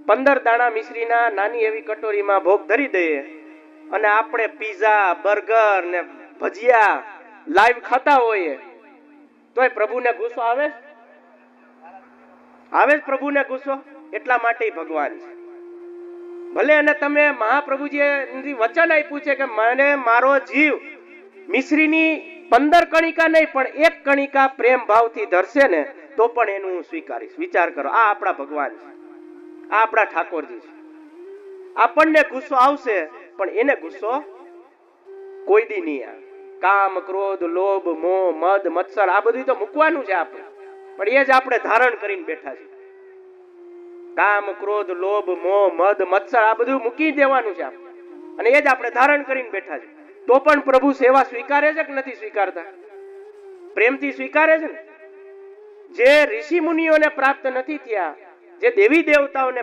15 દાણા મિશ્રીના નાની એવી કટોરીમાં ભોગ ધરી દઈએ અને આપણે પીઝા, બર્ગર ને ભજીયા લાઈવ ખાતા હોઈએ તોય પ્રભુને ગુસ્સો આવે જ પ્રભુને ગુસ્સો. એટલા માટે ભગવાન છે. ભલે અને તમે મહાપ્રભુજીએ વચન આપ્યું છે કે મને મારો જીવ મિશ્રીની 15 કણિકા નહીં પણ 1 કણિકા પ્રેમ ભાવથી ધરશે ને તો પણ એનું હું સ્વીકારીશ. વિચાર કરો, આ આપણા ભગવાન છે, આ આપણા ઠાકોરજી છે. આપણને ગુસ્સો આવશે પણ એને ગુસ્સો કોઈ દી નહીં આવે. કામ, ક્રોધ, લોભ, મોહ, મદ, મત્સર આ બધું તો મૂકવાનું છે આપણે, પણ એ જ આપણે ધારણ કરીને બેઠા છે. કામ, ક્રોધ, લોભ, મોહ, મદ, મત્સર આ બધું મૂકી દેવાનું છે આપણે, અને એ જ આપણે ધારણ કરીને બેઠા છે. તો પણ પ્રભુ સેવા સ્વીકારે છે કે નથી સ્વીકારતા? પ્રેમથી સ્વીકારે છે ને. જે ઋષિ મુનિઓને પ્રાપ્ત નથી થયા, જે દેવી દેવતાઓને